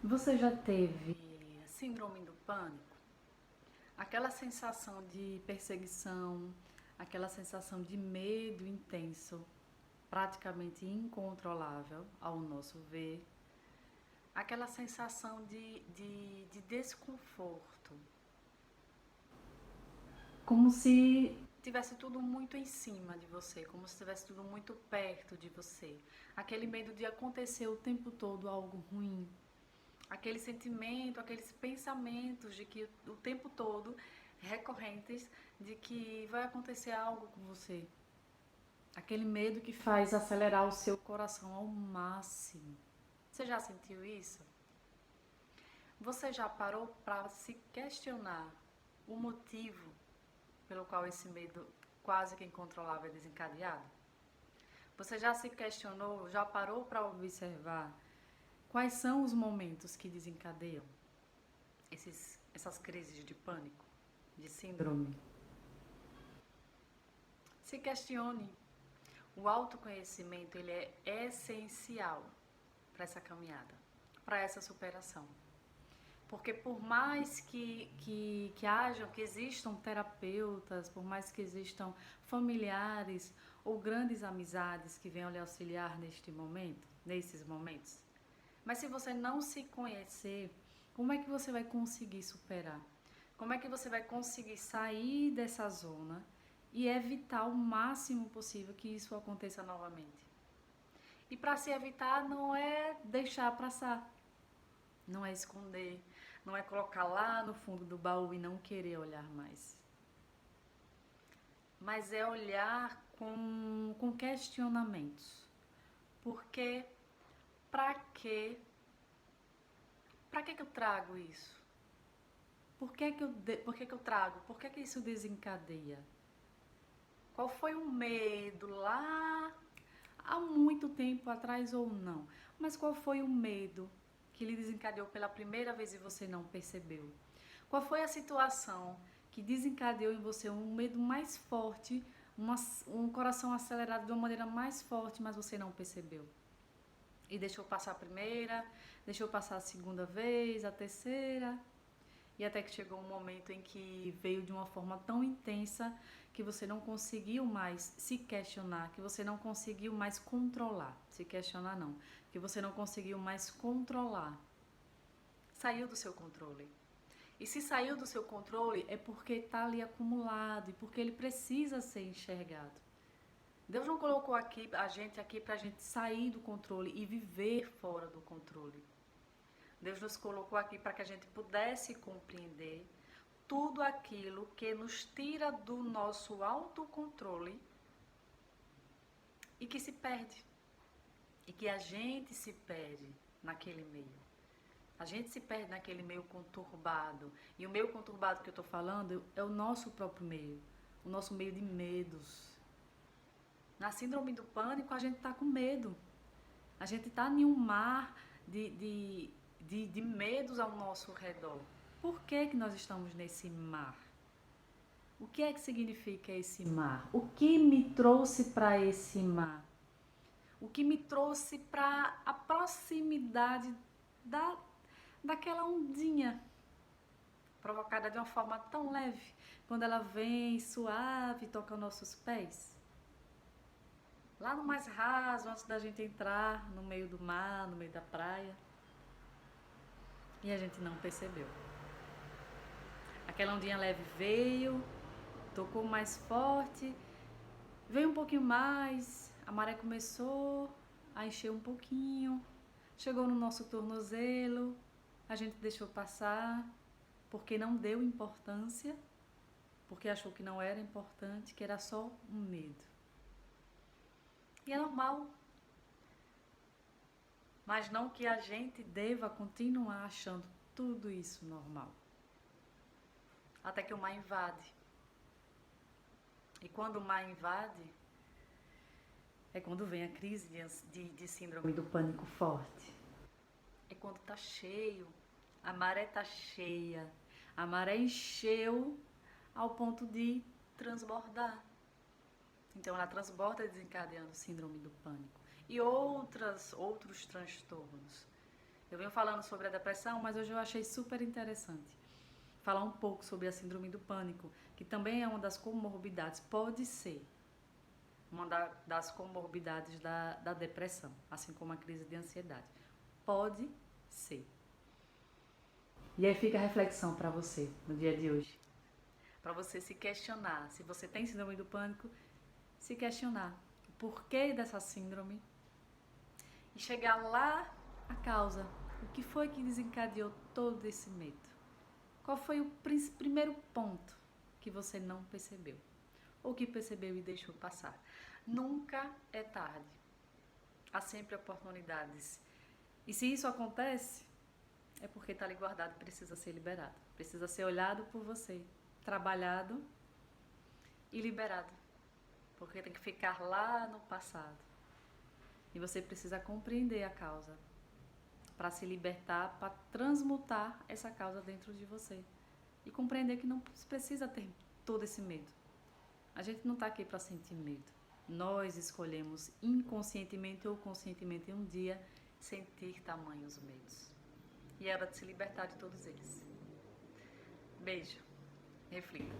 Você já teve síndrome do pânico? Aquela sensação de perseguição, aquela sensação de medo intenso, praticamente incontrolável ao nosso ver, aquela sensação de desconforto, como se tivesse tudo muito em cima de você, como se tivesse tudo muito perto de você, aquele medo de acontecer o tempo todo algo ruim, aquele sentimento, aqueles pensamentos de que o tempo todo recorrentes de que vai acontecer algo com você. Aquele medo que faz acelerar o seu coração ao máximo. Você já sentiu isso? Você já parou para se questionar o motivo pelo qual esse medo quase que incontrolável é desencadeado? Você já se questionou, já parou para observar quais são os momentos que desencadeiam essas crises de pânico, de síndrome? Se questione. O autoconhecimento ele é essencial para essa caminhada, para essa superação. Porque por mais que existam terapeutas, por mais que existam familiares ou grandes amizades que venham lhe auxiliar neste momento, nesses momentos, mas se você não se conhecer, como é que você vai conseguir superar? Como é que você vai conseguir sair dessa zona e evitar o máximo possível que isso aconteça novamente? E para se evitar não é deixar passar, não é esconder, não é colocar lá no fundo do baú e não querer olhar mais. Mas é olhar com questionamentos. Por quê? Pra quê? Pra que eu trago isso? Por que eu trago? Por que isso desencadeia? Qual foi o medo lá há muito tempo atrás ou não? Mas qual foi o medo que lhe desencadeou pela primeira vez e você não percebeu? Qual foi a situação que desencadeou em você um medo mais forte, um coração acelerado de uma maneira mais forte, mas você não percebeu? E deixou passar a primeira, deixou passar a segunda vez, a terceira, e até que chegou um momento em que veio de uma forma tão intensa que você não conseguiu mais se questionar, que você não conseguiu mais controlar. Se questionar não, que você não conseguiu mais controlar. Saiu do seu controle. E se saiu do seu controle é porque está ali acumulado e porque ele precisa ser enxergado. Deus não colocou a gente aqui para a gente sair do controle e viver fora do controle. Deus nos colocou aqui para que a gente pudesse compreender tudo aquilo que nos tira do nosso autocontrole e que se perde. E que a gente se perde naquele meio. A gente se perde naquele meio conturbado. E o meio conturbado que eu estou falando é o nosso próprio meio. O nosso meio de medos. Na síndrome do pânico, a gente está com medo. A gente está em um mar de medos ao nosso redor. Por que nós estamos nesse mar? O que é que significa esse mar? O que me trouxe para esse mar? O que me trouxe para a proximidade da, daquela ondinha provocada de uma forma tão leve, quando ela vem suave e toca nossos pés? Lá no mais raso, antes da gente entrar no meio do mar, no meio da praia. E a gente não percebeu. Aquela ondinha leve veio, tocou mais forte, veio um pouquinho mais, a maré começou a encher um pouquinho, chegou no nosso tornozelo, a gente deixou passar, porque não deu importância, porque achou que não era importante, que era só um medo. E é normal, mas não que a gente deva continuar achando tudo isso normal. Até que o mar invade. E quando o mar invade, é quando vem a crise de síndrome do pânico forte. É quando tá cheio, a maré tá cheia, a maré encheu ao ponto de transbordar. Então ela transborda desencadeando síndrome do pânico e outros transtornos Eu venho falando sobre a depressão, mas hoje eu achei super interessante falar um pouco sobre a síndrome do pânico, que também é uma das comorbidades, pode ser uma das comorbidades da depressão, assim como a crise de ansiedade. Pode ser. E aí fica a reflexão para você no dia de hoje. Para você se questionar, se você tem síndrome do pânico, se questionar o porquê dessa síndrome e chegar lá a causa. O que foi que desencadeou todo esse medo? Qual foi o primeiro ponto que você não percebeu? Ou que percebeu e deixou passar? Nunca é tarde. Há sempre oportunidades. E se isso acontece, é porque está ali guardado e precisa ser liberado. Precisa ser olhado por você, trabalhado e liberado. Porque tem que ficar lá no passado. E você precisa compreender a causa para se libertar, para transmutar essa causa dentro de você. E compreender que não precisa ter todo esse medo. A gente não está aqui para sentir medo. Nós escolhemos inconscientemente ou conscientemente um dia sentir tamanhos medos. E é hora de se libertar de todos eles. Beijo. Reflita.